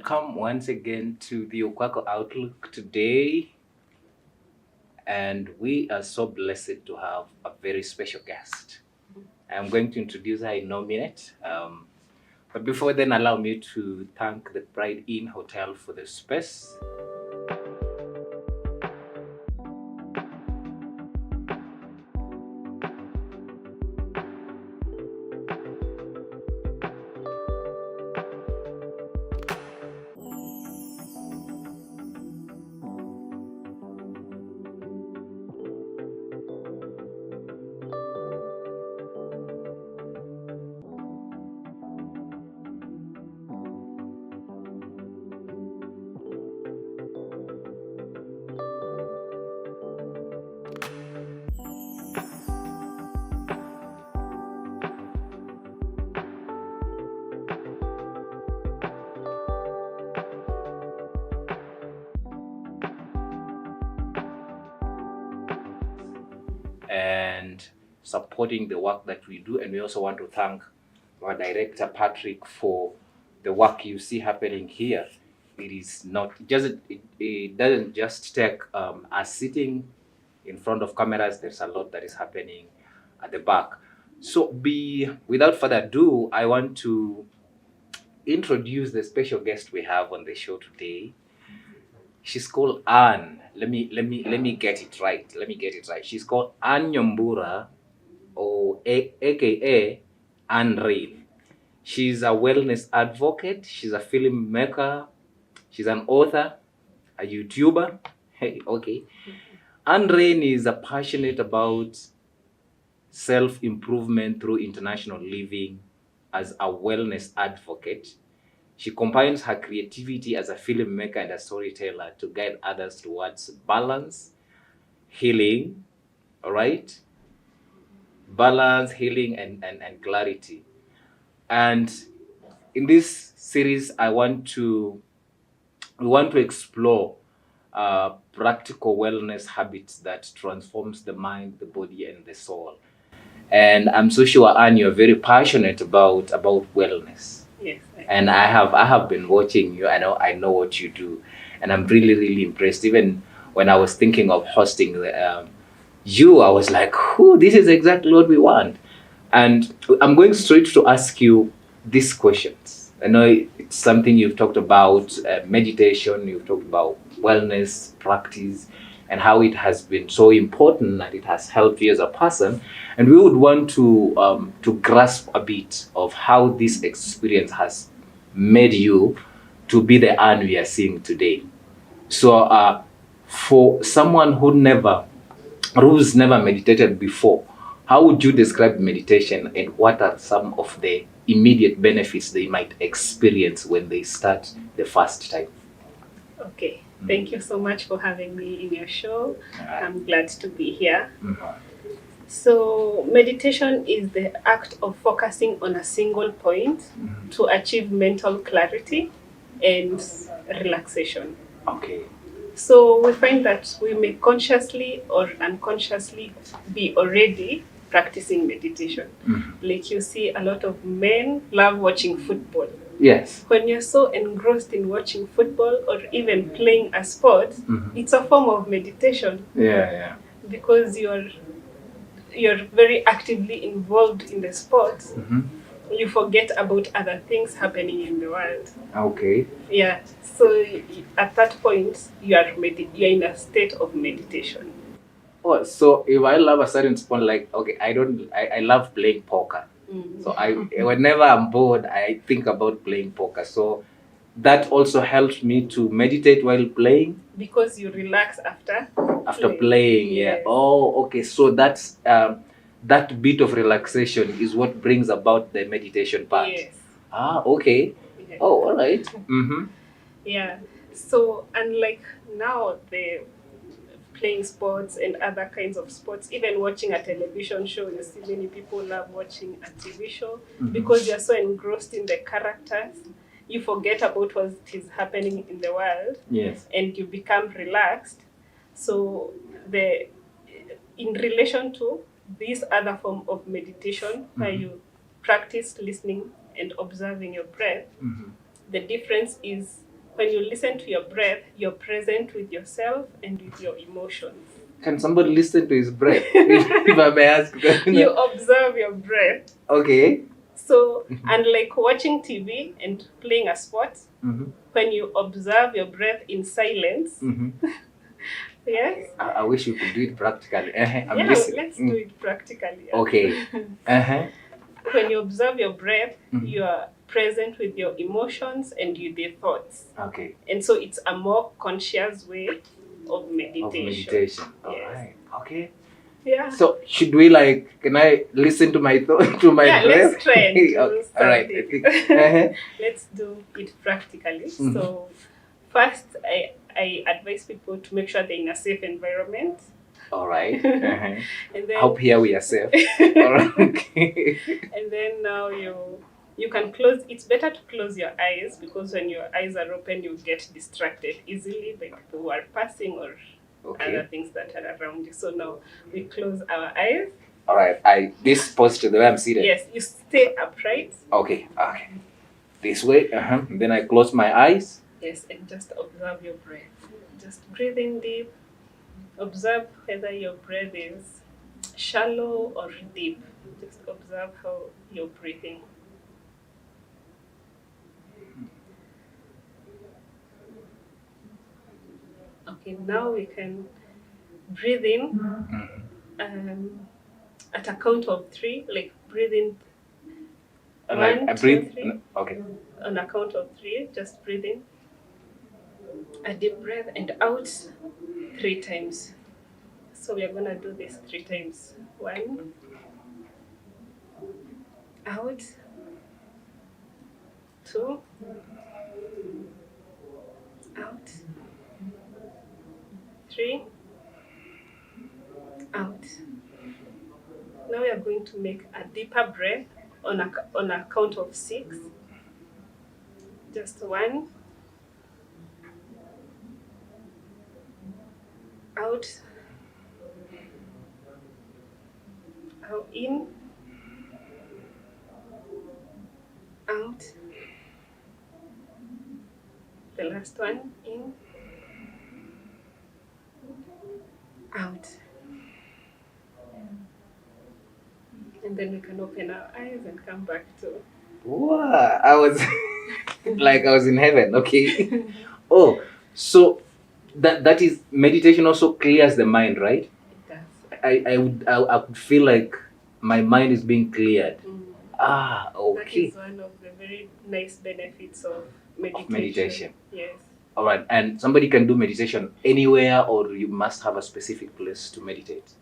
Welcome once again to the Okwako Outlook today. And we are so blessed to have a very special guest. I'm going to introduce her in no minute. But before then, allow me to thank the Pride Inn Hotel for the space. And supporting the work that we do. And we also want to thank our director, Patrick, for the work you see happening here. It is not just, it doesn't just take us sitting in front of cameras. There's a lot that is happening at the back. So without further ado, I want to introduce the special guest we have on the show today. She's called Anne. Let me get it right. She's called Anne Nyombura, or aka Anne Real. She's a wellness advocate. She's a filmmaker. She's an author, a YouTuber. Hey, okay. Anne Rain is passionate about self-improvement through international living as a wellness advocate. She combines her creativity as a filmmaker and a storyteller to guide others towards balance, healing, all right? Balance, healing, and clarity. And in this series, we want to explore practical wellness habits that transforms the mind, the body, and the soul. And I'm so sure, Anne, you're very passionate about wellness. Yes. And I have been watching you. I know what you do, and I'm really impressed. Even when I was thinking of hosting you, I was like, "Who? This is exactly what we want." And I'm going straight to ask you these questions. I know it's something you've talked about, meditation. You've talked about wellness practice, and how it has been so important and it has helped you as a person. And we would want to grasp a bit of how this experience has made you to be the Anne we are seeing today. So for someone who's never meditated before, how would you describe meditation, and what are some of the immediate benefits they might experience when they start the first time? Okay. Thank you so much for having me in your show. I'm glad to be here. So, meditation is the act of focusing on a single point to achieve mental clarity and relaxation. Okay. So, we find that we may consciously or unconsciously be already practicing meditation. Like you see, a lot of men love watching football. Yes. When you're so engrossed in watching football or even playing a sport, it's a form of meditation. Yeah. Because you're very actively involved in the sport. You forget about other things happening in the world. Okay. Yeah. So at that point, you're in a state of meditation. Oh, so if I love a certain sport, like, okay, I love playing poker. So whenever I'm bored, I think about playing poker. So that also helps me to meditate while playing. Because you relax after playing. Yeah. Yes. Oh, okay. So that's that bit of relaxation is what brings about the meditation part. Yes. Okay. Yeah. Oh, all right. Yeah. So unlike now, the playing sports and other kinds of sports, even watching a television show, you see many people love watching a TV show because you're so engrossed in the characters, you forget about what is happening in the world. Yes. And you become relaxed. So in relation to this other form of meditation where you practice listening and observing your breath, the difference is When you listen to your breath, you're present with yourself and with your emotions. Can somebody listen to his breath? If I may ask. You observe your breath. Okay. So, unlike watching TV and playing a sport, Mm-hmm. when you observe your breath in silence, Mm-hmm. yes. I wish you could do it practically. I'm Yeah, listening. let's do it practically. Okay. Uh-huh. When you observe your breath, Mhm. you are present with your emotions and with your thoughts. Okay. And so it's a more conscious way of meditation. Of meditation. All Yes. right. Okay. Yeah. So should we can I listen to my to my Yeah, breath? let's try and do Okay. All right. I something. think. Uh-huh. Let's do it practically. Mhm. So first, I advise people to make sure they're in a safe environment. All right. Uh-huh. And then Hope here we are safe. All right. Okay. and then now you can close. It's better to close your eyes, because when your eyes are open, you get distracted easily by people who are passing or other Okay. things that are around you. So now we close our eyes. All right. This posture the way I'm seated. Yes, you stay upright. Okay. Okay. This way. Uh-huh. Then I close my eyes. Yes, and just observe your breath. Just breathe in deep. Observe whether your breath is shallow or deep. Just observe how you're breathing. Okay, now we can breathe in at a count of 3. Like breathe in And one, I two, breathe. three. Okay. On a count of 3, just breathe in a deep breath and out 3 times. So we are gonna do this 3 times. 1, out, 2, out, 3, out. Now we are going to make a deeper breath on a count of 6. Just 1, out, out, in, out. The last one, in, out. And then we can open our eyes and come back to. Wow, I was I was in heaven. Okay. Oh, so that is meditation also clears the mind, right? It does. I could feel like my mind is being cleared. That Okay. is one of the very nice benefits of meditation. Of meditation. Yes. All right. And somebody can do meditation anywhere, or you must have a specific place to meditate.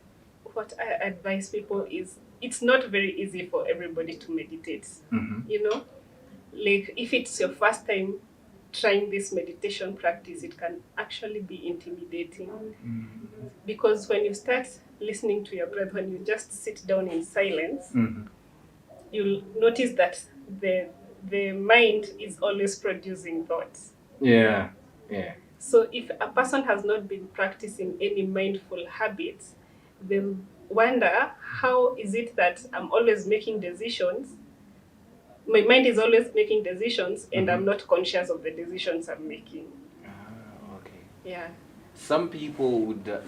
What I advise people is, it's not very easy for everybody to meditate. Mm-hmm. You know, like if it's your first time trying this meditation practice, it can actually be intimidating. Mm-hmm. Because when you start listening to your breath, when you just sit down in silence, Mm-hmm. you'll notice that the mind is always producing thoughts. Yeah. Yeah. So if a person has not been practicing any mindful habits, they wonder, how is it that I'm always making decisions? My mind is always making decisions, and I'm not conscious of the decisions I'm making. Okay. Yeah. Some people would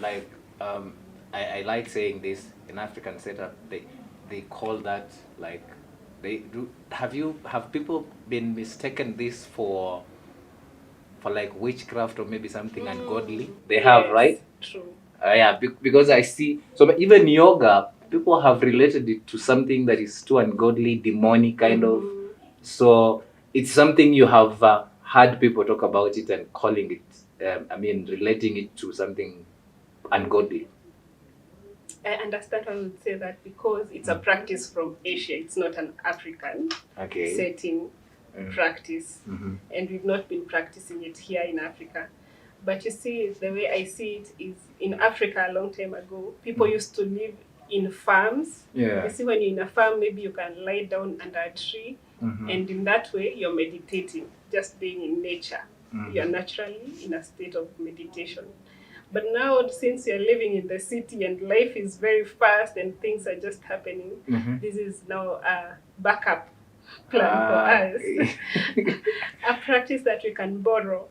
I like saying this in African setup. They call that they do. Have people been mistaken this for like witchcraft or maybe something ungodly? They have, Yes, right? True. Yeah, because I see. So even yoga, people have related it to something that is too ungodly, demonic kind of. So it's something you have heard people talk about it and calling it. Relating it to something ungodly. I understand why I would say that, because it's a practice from Asia. It's not an African Okay. setting practice, and we've not been practicing it here in Africa. But you see, the way I see it is, in Africa a long time ago, people used to live in farms. Yeah. You see, when you're in a farm, maybe you can lie down under a tree, and in that way, you're meditating, just being in nature. You're naturally in a state of meditation. But now, since you're living in the city and life is very fast and things are just happening, this is now a backup plan for us. A practice that we can borrow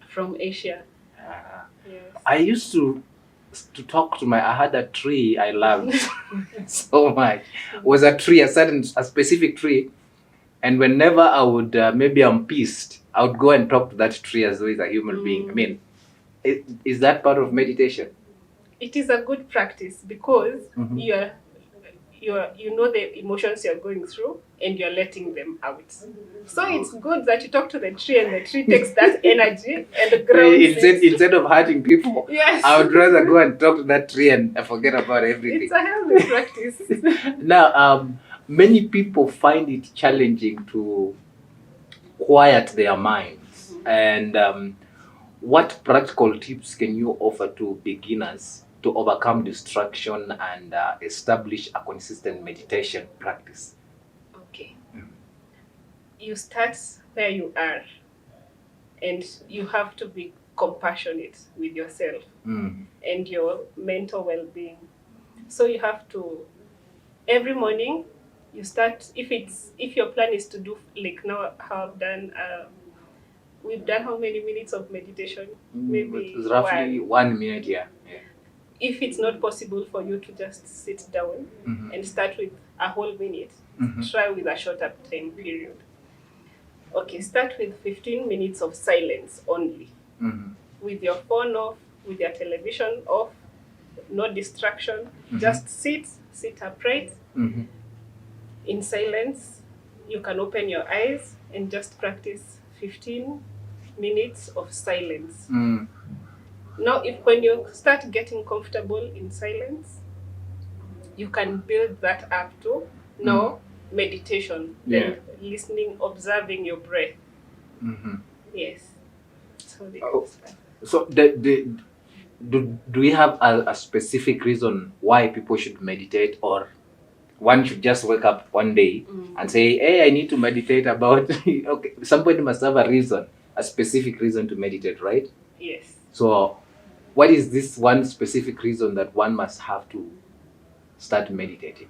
from Asia. Yes. I used to talk to I had a tree I loved so much. It was a tree, a specific tree, and whenever I would maybe I'm pissed, I would go and talk to that tree as though it's a human being. I mean, is that part of meditation? It is a good practice because you know the emotions you're going through and you're letting them out. So it's good that you talk to the tree and the tree takes that energy and grounds instead of hurting people. Yes. I would rather go and talk to that tree and forget about everything. It's a healthy practice. Now, many people find it challenging to quiet their minds. And what practical tips can you offer to beginners to overcome distraction and establish a consistent meditation practice? Okay. You start where you are, and you have to be compassionate with yourself and your mental well-being. So you have to, every morning, you start, if your plan is to do, like now how I've done, we've done how many minutes of meditation? Maybe it's roughly 1 minute, yeah. If it's not possible for you to just sit down and start with a whole minute, try with a shorter time period. Okay, start with 15 minutes of silence only. With your phone off, with your television off, no distraction. Just sit upright in silence. You can open your eyes and just practice 15 minutes of silence. Now, when you start getting comfortable in silence, you can build that up to now meditation, then listening, observing your breath. Yes. So do we have a specific reason why people should meditate, or one should just wake up one day and say, hey, I need to meditate about okay, somebody must have a reason, a specific reason to meditate, right? Yes. So what is this one specific reason that one must have to start meditating?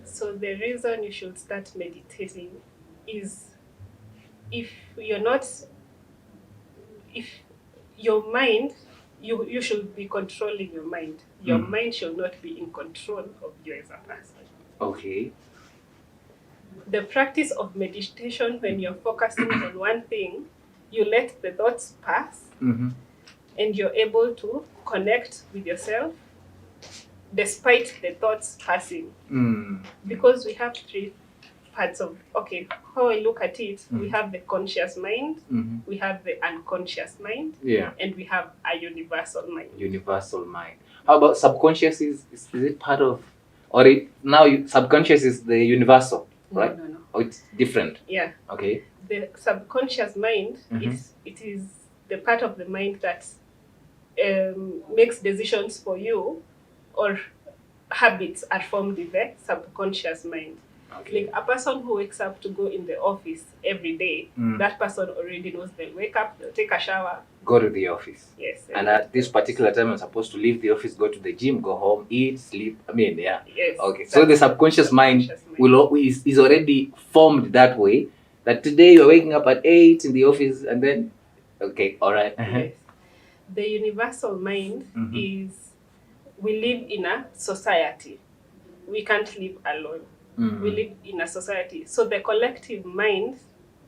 So the reason you should start meditating is if your mind, you should be controlling your mind. Your mind should not be in control of you as a person. Okay. The practice of meditation, when you're focusing on one thing, you let the thoughts pass and you're able to connect with yourself despite the thoughts passing. Because we have three parts of, how I look at it, we have the conscious mind, we have the unconscious mind, and we have a universal mind. Universal mind. How about subconscious? Is it part of, or subconscious is the universal, right? No. Or it's different? Yeah. Okay. The subconscious mind it is the part of the mind that makes decisions for you, or habits are formed in the subconscious mind. Okay. Like a person who wakes up to go in the office every day, that person already knows they'll wake up, they'll take a shower, go to the office. Yes. And at this particular time, I'm supposed to leave the office, go to the gym, go home, eat, sleep. Yes. Okay. So the subconscious mind is already formed that way. That today you're waking up at 8 in the office, and then, okay, all right. Yes. The universal mind is, we live in a society. We can't live alone. We live in a society. So the collective mind,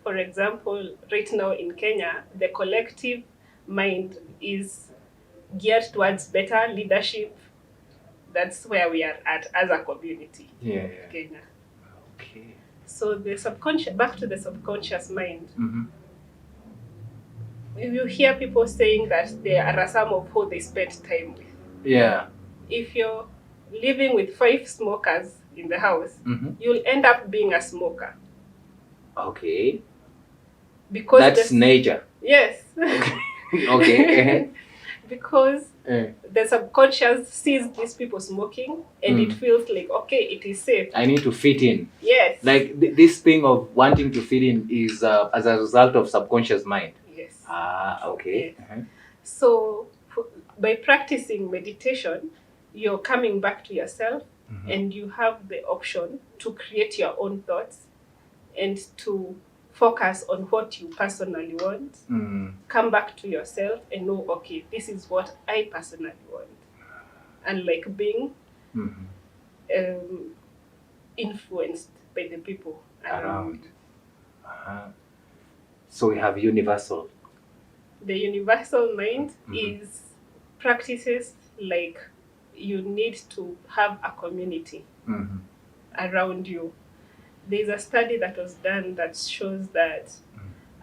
for example, right now in Kenya, the collective mind is geared towards better leadership. That's where we are at as a community. Kenya. Okay. So the subconscious, back to the subconscious mind. You hear people saying that they are a sum of who they spend time with. Yeah. If you're living with 5 smokers in the house, you'll end up being a smoker. Okay. Because that's nature. Yes. Okay. Because the subconscious sees these people smoking and it feels like, okay, it is safe. I need to fit in. Yes. Like this thing of wanting to fit in is as a result of subconscious mind. Yes. Okay. Yes. So by practicing meditation, you're coming back to yourself and you have the option to create your own thoughts and to focus on what you personally want. Come back to yourself and know, okay, this is what I personally want. And like being influenced by the people around. So we have universal. The universal mind is practices like you need to have a community around you. There's a study that was done that shows that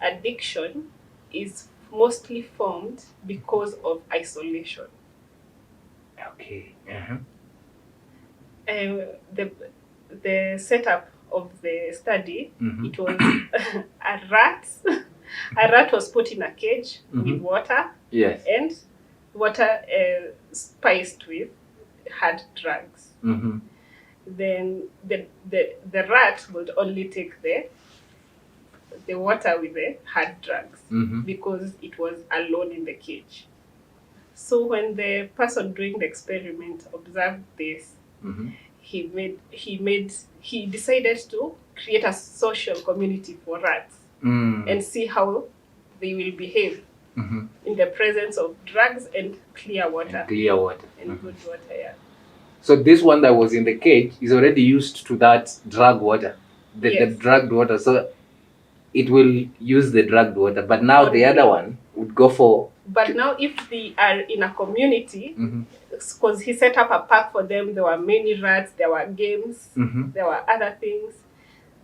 addiction is mostly formed because of isolation. Okay. The setup of the study, it was a rat. A rat was put in a cage with water. Yes. And water spiced with hard drugs. Then the rat would only take the water with the hard drugs because it was alone in the cage. So when the person doing the experiment observed this, he decided to create a social community for rats and see how they will behave in the presence of drugs and clear water. And clear water. And good water, yeah. So this one that was in the cage is already used to that drug water, the drugged water. So it will use the drugged water. But now the other one would go for... But now if they are in a community, because he set up a park for them, there were many rats, there were games, there were other things.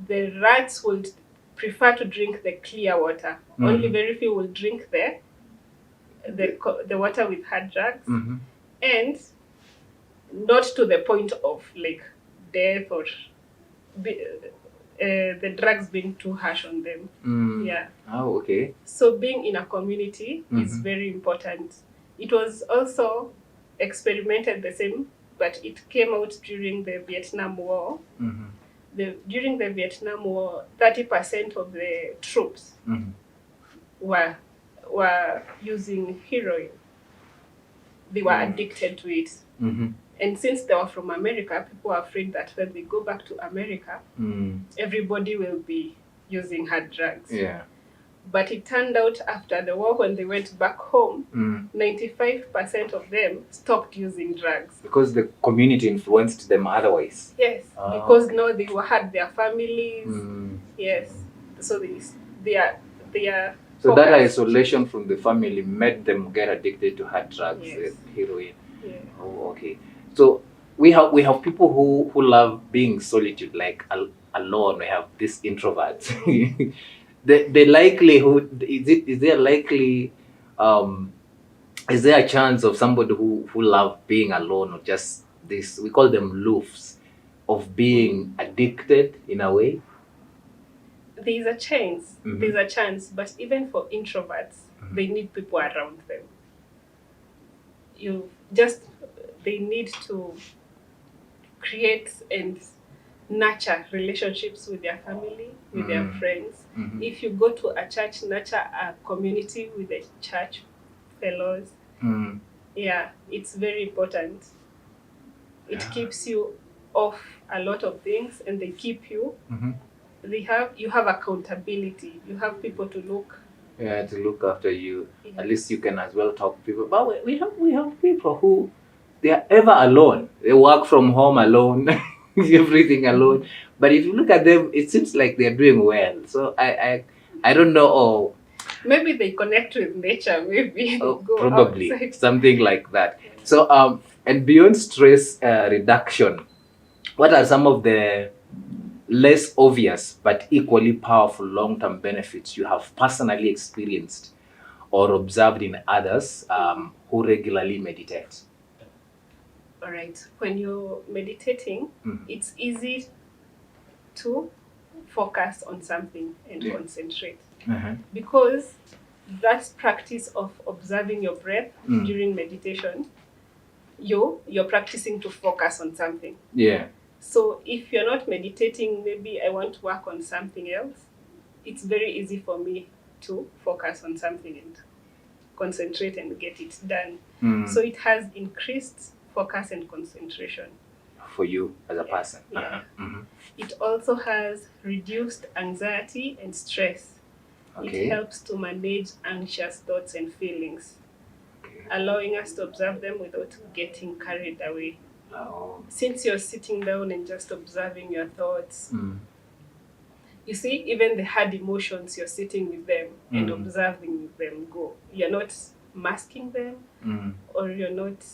The rats would prefer to drink the clear water. Only very few will drink the water with hard drugs. And not to the point of like death or the drugs being too harsh on them. Yeah. Oh, okay. So being in a community is very important. It was also experimented the same, but it came out during the Vietnam War. During the Vietnam War, 30% of the troops were using heroin. They were addicted to it. And since they were from America, people were afraid that when they go back to America, everybody will be using hard drugs. Yeah. But it turned out after the war, when they went back home, 95% of them stopped using drugs. Because the community influenced them otherwise. Yes, because now they had their families. Yes, so they are so that isolation from the family made them get addicted to hard drugs, heroin. Yeah. Oh, okay. So we have people who love being solitude, like alone. We have these introverts. the likelihood is there a chance of somebody who love being alone, or just this, we call them loofs, of being addicted in a way? There's a chance. There's a chance, but even for introverts, they need people around them. They need to create and nurture relationships with their family, with their friends. If you go to a church, nurture a community with the church fellows. Yeah, it's very important. It keeps you off a lot of things, and they keep you. You have accountability. You have people to look. Yeah, to look after you. At least you can as well talk to people. But we have people who, they are ever alone. They work from home alone, everything alone. But if you look at them, it seems like they're doing well. So I don't know. Oh, maybe they connect with nature. Maybe go probably outside. Something like that. So and beyond stress reduction, what are some of the less obvious but equally powerful long-term benefits you have personally experienced or observed in others who regularly meditate? All right. When you're meditating, it's easy to focus on something and concentrate. Because that practice of observing your breath during meditation, you're practicing to focus on something. Yeah. So if you're not meditating, maybe I want to work on something else, it's very easy for me to focus on something and concentrate and get it done. So it has increased focus and concentration. for you as a person. Yeah. Mhm. It also has reduced anxiety and stress. Okay. It helps to manage anxious thoughts and feelings, Okay. allowing us to observe them without getting carried away. Oh. Since you're sitting down and just observing your thoughts, Mm. you see, even the hard emotions, you're sitting with them and Mm. observing them go. You're not masking them, Mm. or you're not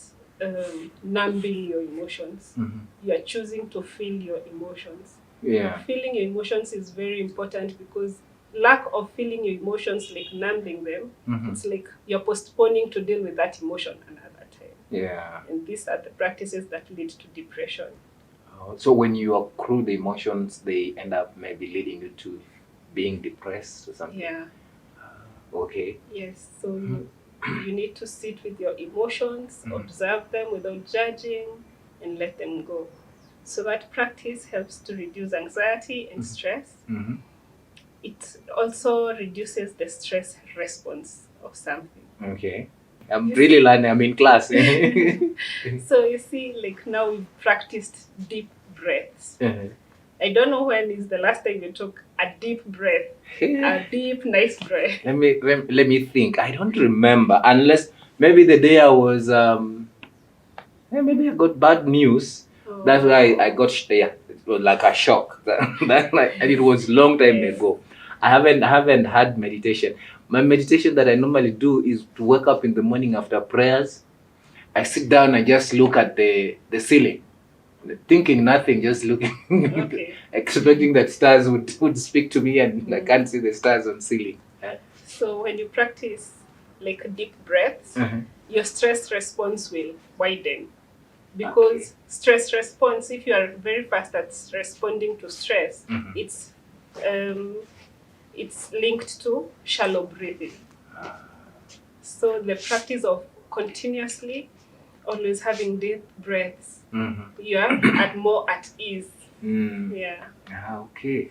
numbing your emotions. Mhm. You're choosing to feel your emotions. Yeah. Feeling your emotions is very important, because lack of feeling your emotions, like numbing them, Mhm. it's like you're postponing to deal with that emotion another time. Yeah. And these are the practices that lead to depression. So when you accrue the emotions, they end up maybe leading you to being depressed or something. Yeah. Okay. Yes. So you need to sit with your emotions, Mhm. observe them without judging, and let them go. So that practice helps to reduce anxiety and stress. Mm-hmm. It also reduces the stress response of something. Okay. I'm You really see- learning. I'm in class. So you see, like now we've practiced deep breaths. I don't know when is the last time you took a deep breath, a deep, nice breath. Let me think. I don't remember, unless maybe the day I was maybe I got bad news. That's why I got it was like a shock. And it was long time Yes. ago. I haven't had meditation. My meditation that I normally do is to wake up in the morning after prayers. I sit down and just look at the ceiling, thinking nothing, just looking, Okay. expecting that stars would speak to me, and I can't see the stars on ceiling. So when you practice like deep breaths, your stress response will widen. Because stress response, if you are very fast at responding to stress, it's linked to shallow breathing. So the practice of continuously always having deep breaths, you are more at ease. Yeah. Okay.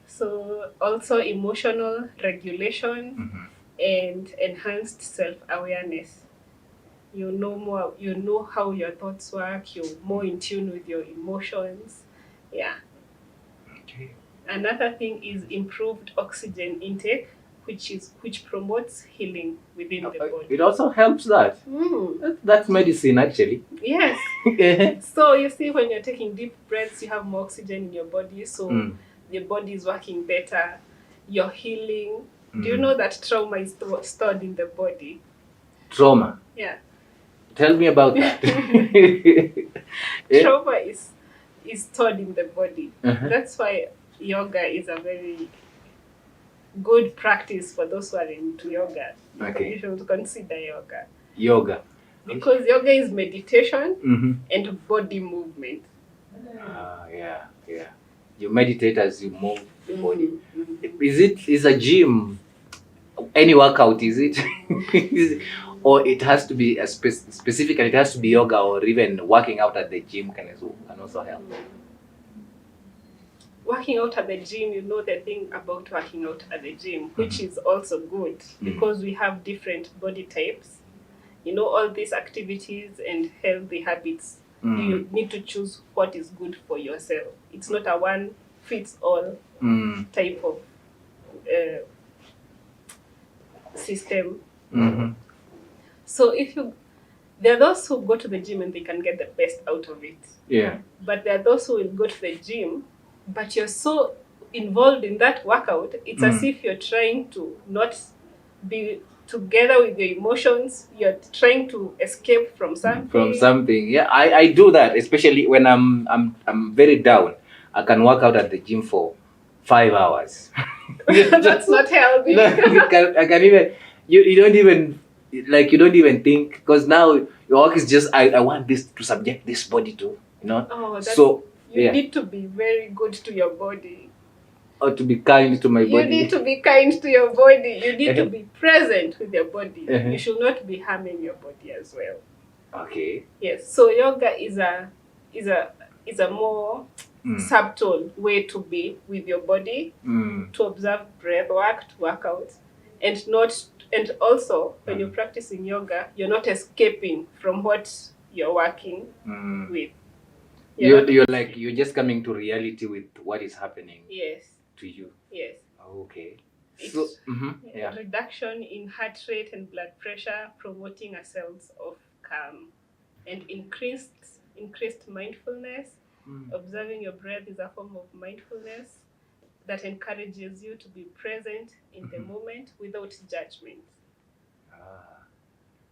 So also emotional regulation and enhanced self-awareness. You know more, you know how your thoughts work, you're more in tune with your emotions. Yeah. Okay. Another thing is improved oxygen intake, which promotes healing within the body. It also helps that. That's medicine, actually. Yes. So you see, when you're taking deep breaths, you have more oxygen in your body, so the body is working better. You're healing. Do you know that trauma is stored in the body? Trauma. Yeah. Tell me about that. Trauma is stored in the body. That's why yoga is a very good practice for those who are into yoga. Okay. You should consider yoga. Yoga. Because yoga is meditation and body movement. Yeah. You meditate as you move the body. Is a gym any workout? Is it? Or it has to be a specific, and it has to be yoga, or even working out at the gym can also help. Working out at the gym, you know the thing about working out at the gym, which is also good because we have different body types. You know, all these activities and healthy habits, you need to choose what is good for yourself. It's not a one fits all type of system. So there are those who go to the gym and they can get the best out of it. Yeah. But there are those who will go to the gym, but you're so involved in that workout, it's as if you're trying to not be together with your emotions. You're trying to escape from something. Yeah, I do that, especially when I'm very down. I can work out at the gym for 5 hours. That's not healthy. I can even you don't even you don't even think, because now your work is just I want this to subject this body to, so you need to be very good to your body. Or to be kind to my body. You need to be kind to your body. You need to be present with your body. You should not be harming your body as well. Okay. Yes. So yoga is a more subtle way to be with your body, to observe breath work, to work out, and also when you're practicing yoga, you're not escaping from what you're working with. Yeah. You're just coming to reality with what is happening Yes. to you. Yes. Okay. It So yeah. reduction in heart rate and blood pressure, promoting a sense of calm, and increased mindfulness. Mm. Observing your breath is a form of mindfulness that encourages you to be present in the moment without judgment. Ah,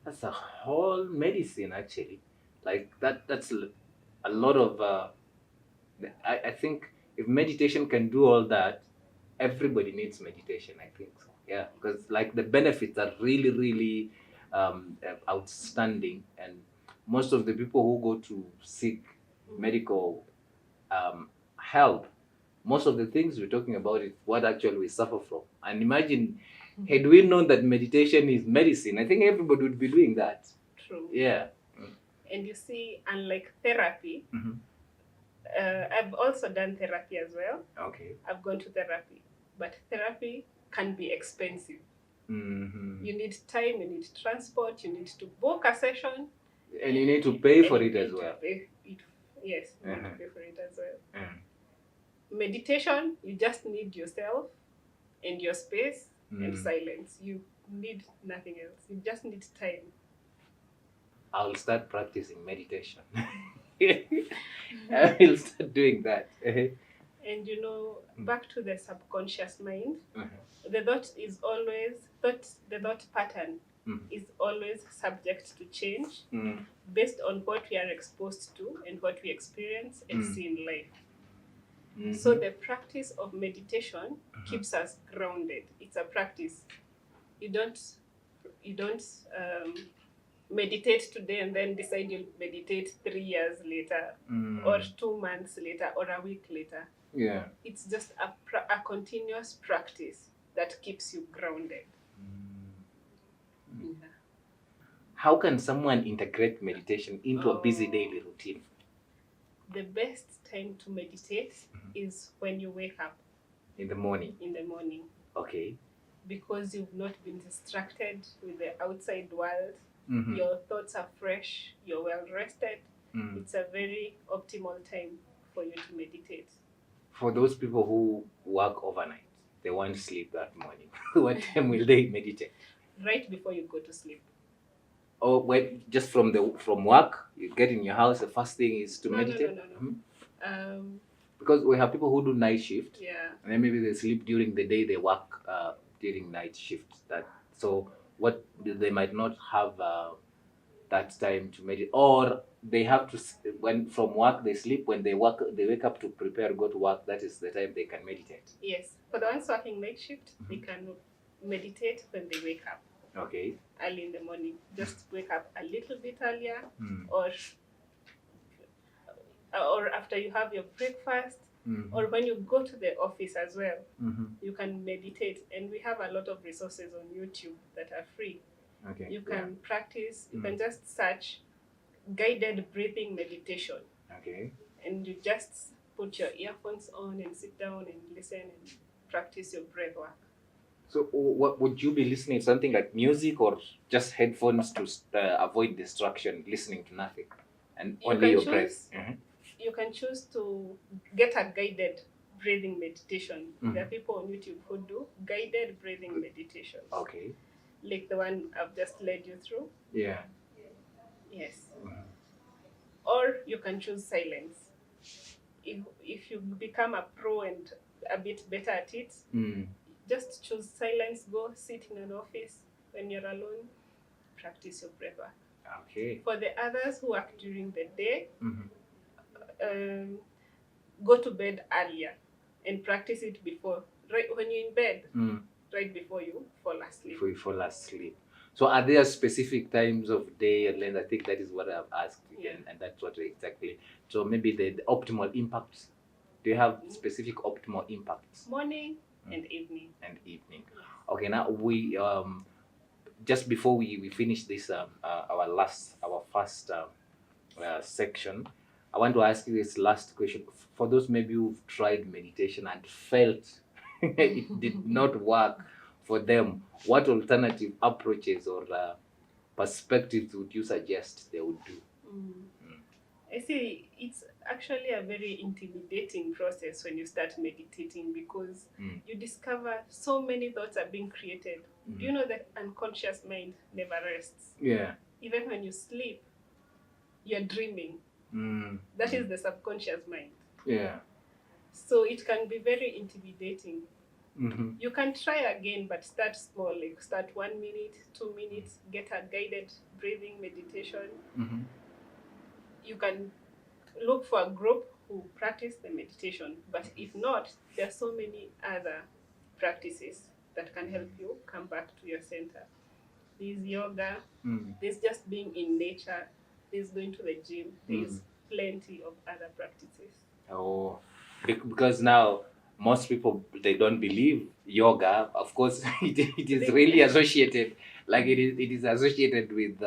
that's a whole medicine actually. Like a lot of I think if meditation can do all that, everybody needs meditation, I think so. Yeah, because like the benefits are really, really outstanding, and most of the people who go to seek medical help, most of the things we're talking about is what actually we suffer from. And imagine, had we known that meditation is medicine, I think everybody would be doing that. True. Yeah. And you see, unlike therapy, Mhm. I've also done therapy as well. Okay. I've gone to therapy, but therapy can be expensive. Hmm. You need time, you need transport, you need to book a session, And you need to pay and for you it as need to well. pay it. Yes, you need to Uh-huh. pay for it as well. Mm. Meditation, you just need yourself and your space and Mm. silence. You need nothing else. You just need time. I'll start practicing meditation. I will start doing that. And you know, back to the subconscious mind, Uh-huh. the thought is always the thought pattern Mm. is always subject to change Mm. based on what we are exposed to and what we experience and see in life. Mhm. So the practice of meditation keeps us grounded. It's a practice. You don't meditate today and then decide you'll meditate 3 years later or 2 months later or a week later. Yeah. It's just a continuous practice that keeps you grounded. Yeah. How can someone integrate meditation into a busy daily routine? The best time to meditate is when you wake up In the morning. in the morning, Okay. because you've not been distracted with the outside world. Mhm. Your thoughts are fresh, you're well rested. Mm. It's a very optimal time for you to meditate. For those people who work overnight, they won't sleep that morning. What time will they meditate? Right before you go to sleep. Or when just from work, you get in your house, the first thing is to No, meditate? no. Because we have people who do night shift, Yeah. and then maybe they sleep during the day, they work during night shift. So what they might not have that time to meditate, or they have to when from work they sleep, when they wake up to prepare go to work. That is the time they can meditate. Yes. For the ones working night shift, they can meditate when they wake up Okay. early in the morning. Just wake up a little bit earlier, Mm. or after you have your breakfast, or when you go to the office as well. You can meditate, and we have a lot of resources on YouTube that are free. Okay. You can practice. You can just search guided breathing meditation, Okay. and you just put your earphones on and sit down and listen and practice your breath work. So, what would you be listening? Something like music, or just headphones to avoid distraction, listening to nothing, and You only can your breath? choose. You can choose to get a guided breathing meditation. There are people on YouTube who do guided breathing meditations, Okay. like the one I've just led you through. Yeah. Yes. Or you can choose silence. If you become a pro and a bit better at it, just choose silence. Go sit in an office when you're alone, practice your breath work. Okay. For the others who work during the day, go to bed earlier and practice it before, right when you're in bed, right before you fall asleep. Before you fall asleep. So, are there specific times of day and length? I think that is what I've asked again, and that's what exactly. So, maybe the optimal impacts. Do you have specific optimal impacts? Morning and evening. And evening. Okay. Now we just before we finish this our first section, I want to ask you this last question. For those maybe who've tried meditation and felt it did not work for them, what alternative approaches or perspectives would you suggest they would do? I see. It's actually a very intimidating process when you start meditating, because you discover so many thoughts are being created. Do you know that unconscious mind never rests? Yeah. Even when you sleep, you're dreaming. That is the subconscious mind. Yeah. So it can be very intimidating. Mm-hmm. You can try again, but start small. Like start 1 minute, 2 minutes, get a guided breathing meditation. Mm-hmm. You can look for a group who practice the meditation. But if not, there are so many other practices that can help you come back to your center. There's yoga, there's just being in nature, there's going to the gym, there's plenty of other practices. Oh, because now most people they don't believe yoga. Of course, it is really associated, like it is associated with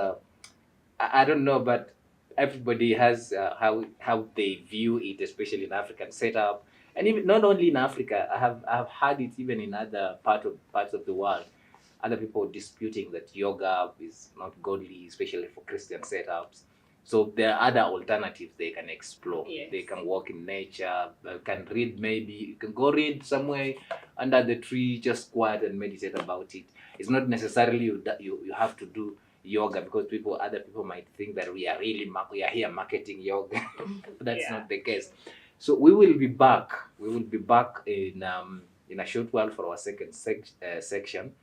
I don't know, but everybody has how they view it, especially in African setup, and even not only in Africa. I have had it even in other parts of the world. Other people disputing that yoga is not godly, especially for Christian setups. So there are other alternatives they can explore. Yes. They can walk in nature, can read, maybe you can go read somewhere under the tree, just quiet and meditate about it. It's not necessarily you have to do yoga, because other people might think that we are here marketing yoga. That's not the case. So we will be back. We will be back in a short while for our second section.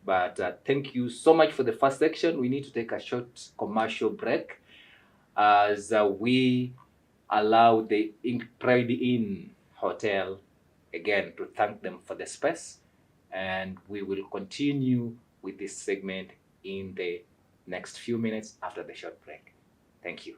But thank you so much for the first section. We need to take a short commercial break as we allow the Pride Inn Hotel again to thank them for the space, and we will continue with this segment in the next few minutes after the short break. Thank you.